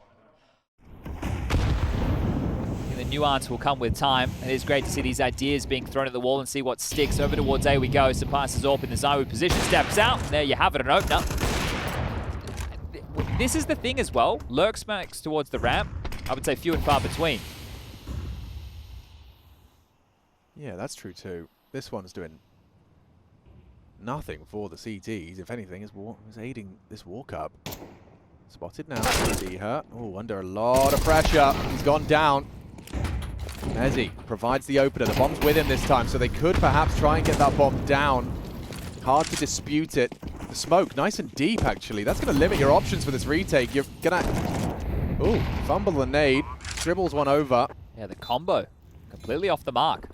The nuance will come with time. It is great to see these ideas being thrown at the wall and see what sticks. Over towards A we go. Sampaio is up in the Zywood position, steps out. There you have it, an opener. This is the thing as well. Lurk smacks towards the ramp. I would say few and far between. Yeah, that's true too. This one's doing nothing for the CTs. If anything, is aiding this walk-up. Spotted now. See her. Oh, under a lot of pressure. He's gone down. Mezzi provides the opener. The bomb's with him this time, so they could perhaps try and get that bomb down. Hard to dispute it. The smoke, nice and deep, actually. That's going to limit your options for this retake. You're going to... Ooh, fumble the nade. Dribbles one over. Yeah, the combo. Completely off the mark.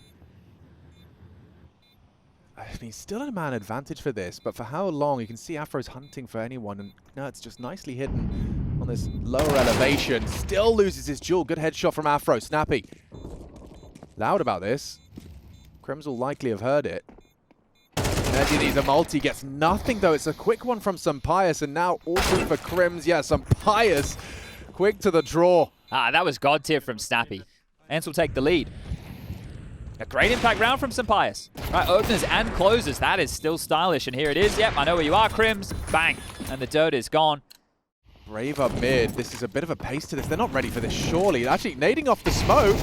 I mean, still a man advantage for this, but for how long? You can see Afro's hunting for anyone, and no, it's just nicely hidden on this lower elevation. Still loses his duel. Good headshot from Afro. Snappy. Loud about this. Crims will likely have heard it. Mezzi needs a multi. Gets nothing, though. It's a quick one from Sampaio, and now all good for Crims. Yeah, Sampaio quick to the draw. That was God tier from Snappy. ENCE will take the lead. A great impact round from Sampaio. Right, openers and closers. That is still stylish. And here it is. Yep, I know where you are, Crims. Bang. And the dirt is gone. Brave up mid. This is a bit of a pace to this. They're not ready for this, surely. Actually, nading off the smoke.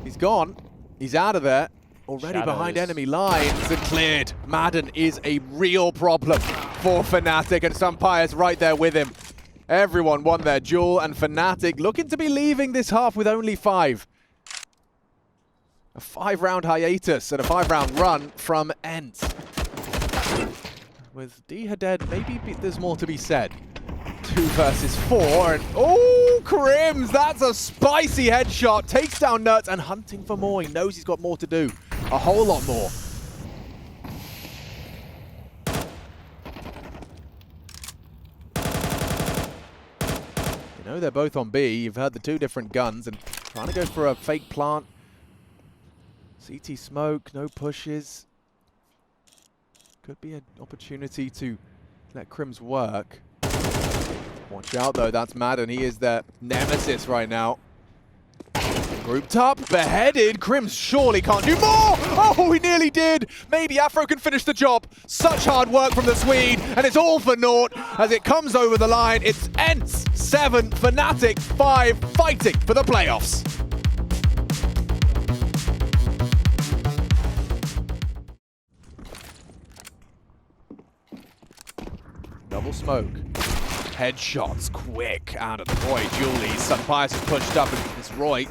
He's gone. He's out of there. Already Shadows. Behind enemy lines and cleared. Madden is a real problem for Fnatic, and Sampaio's right there with him. Everyone won their duel, and Fnatic looking to be leaving this half with only 5. A 5-round hiatus and a 5-round run from ENCE. With Diha dead, maybe there's more to be said. 2 versus 4, and oh, Crims, that's a spicy headshot. Takes down Nuts and hunting for more. He knows he's got more to do. A whole lot more. You know they're both on B. You've heard the 2 different guns and trying to go for a fake plant. CT smoke, no pushes. Could be an opportunity to let Crims work. Watch out though, that's Madden. He is their nemesis right now. Grouped up, beheaded. Crims surely can't do more! Oh, he nearly did! Maybe Afro can finish the job. Such hard work from the Swede, and it's all for naught as it comes over the line. It's ENCE 7, Fnatic 5, fighting for the playoffs. Double smoke. Headshots quick out of the void. Julie, Sampaio is pushed up, and it's Roy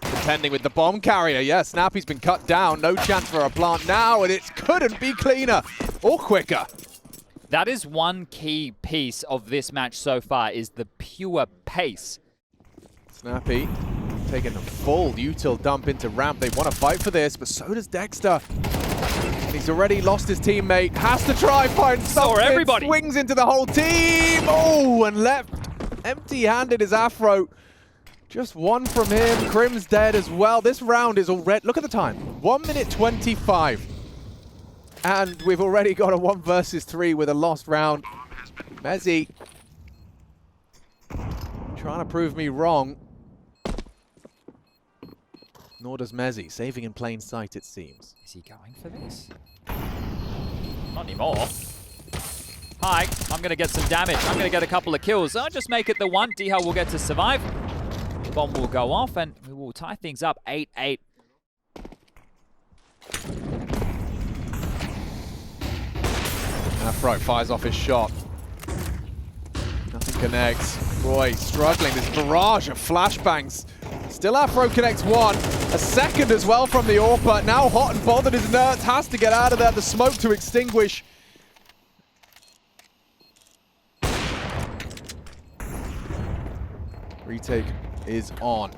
contending with the bomb carrier. Yeah, Snappy's been cut down. No chance for a plant now, and it couldn't be cleaner or quicker. That is one key piece of this match so far, is the pure pace. Snappy taking a full util dump into ramp. They want to fight for this, but so does Dexter. He's already lost his teammate. Has to try find something. Everybody swings into the whole team. Oh, and left empty-handed is Afro. Just one from him. Crims dead as well. This round is already... Look at the time. 1 minute 25. And we've already got a 1 versus 3 with a lost round. Mezzi trying to prove me wrong. Nor does Mezzi. Saving in plain sight, it seems. Is he going for this? Not anymore. Hi, I'm going to get some damage. I'm going to get a couple of kills. I'll just make it the 1. Diha will get to survive. The bomb will go off, and we will tie things up 8-8. Afro fires off his shot. Nothing connects. Roy struggling. This barrage of flashbangs. Still Afro connects one. A second as well from the AWP. Now hot and bothered as Nerds has to get out of there. The smoke to extinguish. Retake is on.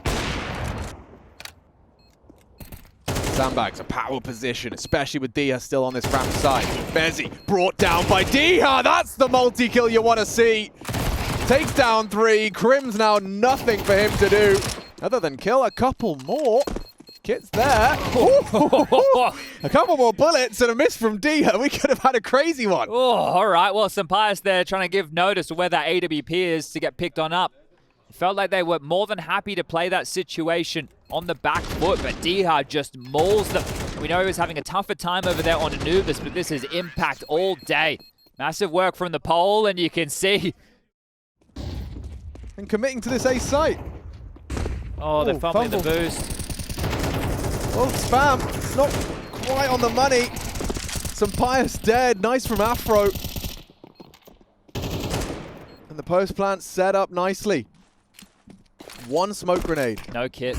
Sandbags, a power position, especially with Diha still on this ramp side. Mezzi brought down by Diha. That's the multi-kill you want to see. Takes down 3. Crim's now nothing for him to do other than kill a couple more. Kit's there. A couple more bullets and a miss from Diha. We could have had a crazy one. Oh, all right. Well, Sampaius there trying to give notice of where that AWP is to get picked on up. It felt like they were more than happy to play that situation on the back foot, but Diha just mauls them. We know he was having a tougher time over there on Anubis, but this is impact all day. Massive work from the pole, and you can see. And committing to this ace site. Oh, they're fumbling the boost. Oh, spam. It's not quite on the money. Sampaius dead. Nice from Afro. And the post plant set up nicely. One smoke grenade. No kit.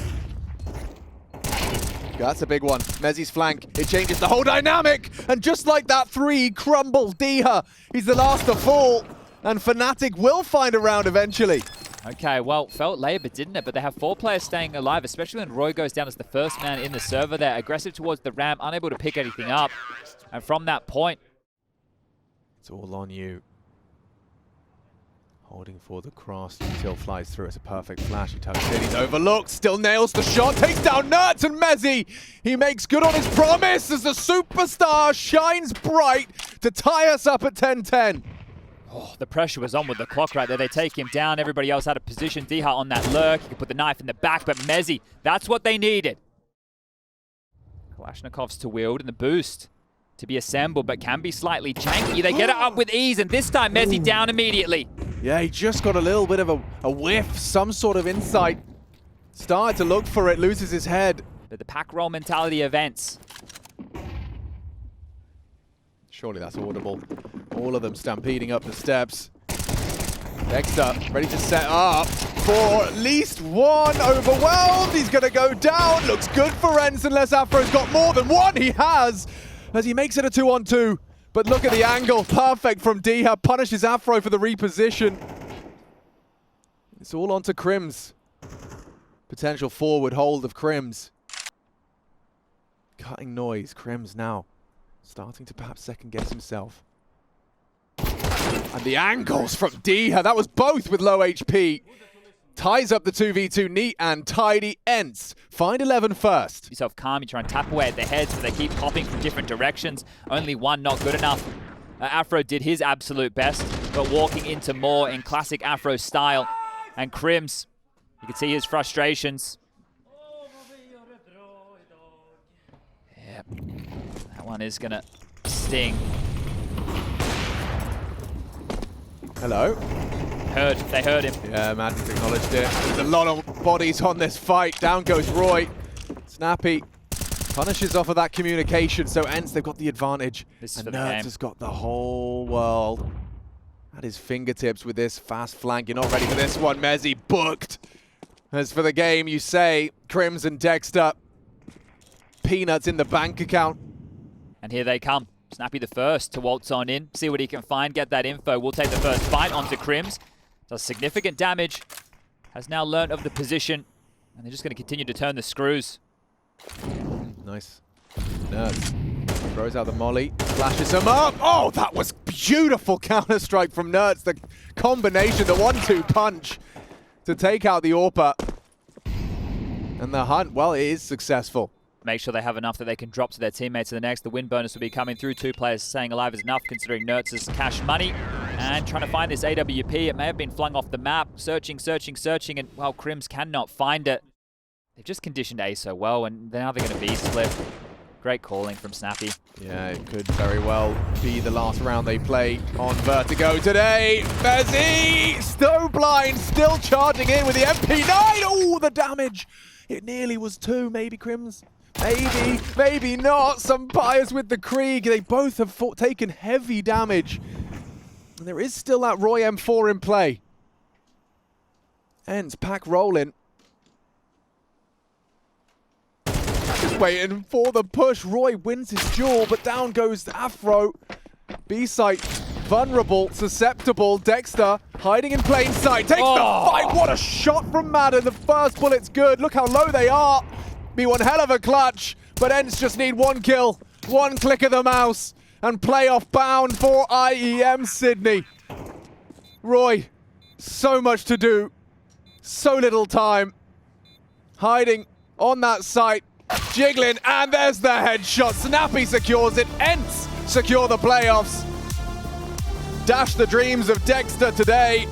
That's a big one. Mezzi's flank. It changes the whole dynamic. And just like that, 3 crumbles Diha. He's the last to fall. And Fnatic will find a round eventually. Okay, well, felt labor, didn't it? But they have 4 players staying alive, especially when Roy goes down as the first man in the server there. Aggressive towards the ramp, unable to pick anything up. And from that point, it's all on you. Holding for the cross until flies through. It's a perfect flash. He tucks in. He's overlooked. Still nails the shot. Takes down Nerds and Mezzi. He makes good on his promise as the superstar shines bright to tie us up at 10-10. Oh, the pressure was on with the clock right there. They take him down. Everybody else out of position. Diha on that lurk. He could put the knife in the back, but Mezzi, that's what they needed. Kalashnikov's to wield and the boost to be assembled, but can be slightly janky. They get it up with ease, and this time Mezzi down immediately. Yeah, he just got a little bit of a whiff, some sort of insight. Started to look for it, loses his head. But the pack roll mentality of ENCE. Surely that's audible. All of them stampeding up the steps. Dexter ready to set up for at least one. Overwhelmed, he's going to go down. Looks good for ENCE unless Afro's got more than one. He has, as he makes it a 2-on-2. But look at the angle, perfect from Diha. Punishes Afro for the reposition. It's all onto Crims. Potential forward hold of Crims. Cutting noise, Crims now starting to perhaps second guess himself. And the angles from Diha, that was both with low HP. Ties up the 2v2 neat and tidy. ENCE find 11 first. Yourself calm, you try and tap away at the heads, but they keep popping from different directions. Only one not good enough. Afro did his absolute best, but walking into more in classic Afro style. And Crims, you can see his frustrations. Yep, that one is gonna sting. Hello. They heard him. Yeah, Madden's acknowledged it. There's a lot of bodies on this fight. Down goes Roy. Snappy punishes off of that communication, so ENCE, they've got the advantage. This is and for the Nerds game. has got the whole world at his fingertips with this fast flank. You're not ready for this one, Mezzi. Booked. As for the game, you say, Crims and Dexter, peanuts in the bank account. And here they come. Snappy the first to waltz on in, see what he can find, get that info. We'll take the first fight onto Crims. Does significant damage. Has now learnt of the position. And they're just going to continue to turn the screws. Nice. Nerds throws out the molly, flashes him up. Oh, that was beautiful counter-strike from Nerds. The combination, the 1-2 punch to take out the AWPer. And the hunt, well, it is successful. Make sure they have enough that they can drop to their teammates in the next. The win bonus will be coming through. 2 players staying alive is enough considering Nerds' cash money. And trying to find this AWP. It may have been flung off the map. Searching, and well, Crims cannot find it. They've just conditioned A so well, and now they're going to be split. Great calling from Snappy. Yeah, it could very well be the last round they play on Vertigo today. Mezzi, so blind, still charging in with the MP9. Oh, the damage. It nearly was 2, maybe Crims Maybe not. Some Pyres with the Krieg. They both have taken heavy damage. And there is still that Roy M4 in play. ENCE pack rolling. Just waiting for the push. Roy wins his duel, but down goes Afro. B-site vulnerable, susceptible. Dexter hiding in plain sight. Takes the fight. What a shot from Madden. The first bullet's good. Look how low they are. Be one hell of a clutch. But ENCE just need one kill, one click of the mouse, and playoff bound for IEM Sydney. Roy, so much to do. So little time. Hiding on that site. Jiggling, and there's the headshot. Snappy secures it. ENCE secure the playoffs. Dash the dreams of Dexter today.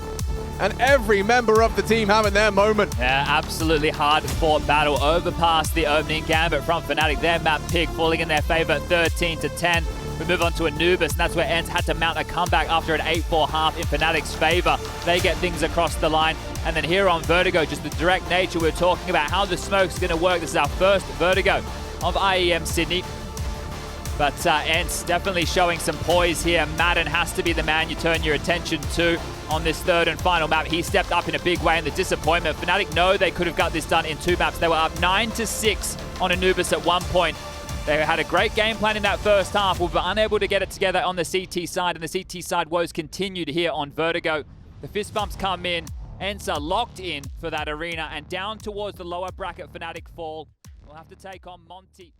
And every member of the team having their moment. Yeah, absolutely hard-fought battle. Overpassed the opening gambit from Fnatic. Their map pick falling in their favor, 13-10. We move on to Anubis, and that's where ENCE had to mount a comeback after an 8-4 half in Fnatic's favor. They get things across the line. And then here on Vertigo, just the direct nature we're talking about, how the smoke's going to work. This is our first Vertigo of IEM Sydney. But ENCE definitely showing some poise here. Madden has to be the man you turn your attention to on this third and final map. He stepped up in a big way in the disappointment. Fnatic know they could have got this done in 2 maps. They were up 9-6 on Anubis at one point. They had a great game plan in that first half. We were unable to get it together on the CT side, and the CT side woes continued here on Vertigo. The fist bumps come in. ENCE are locked in for that arena, and down towards the lower bracket Fnatic fall. We'll have to take on Monty.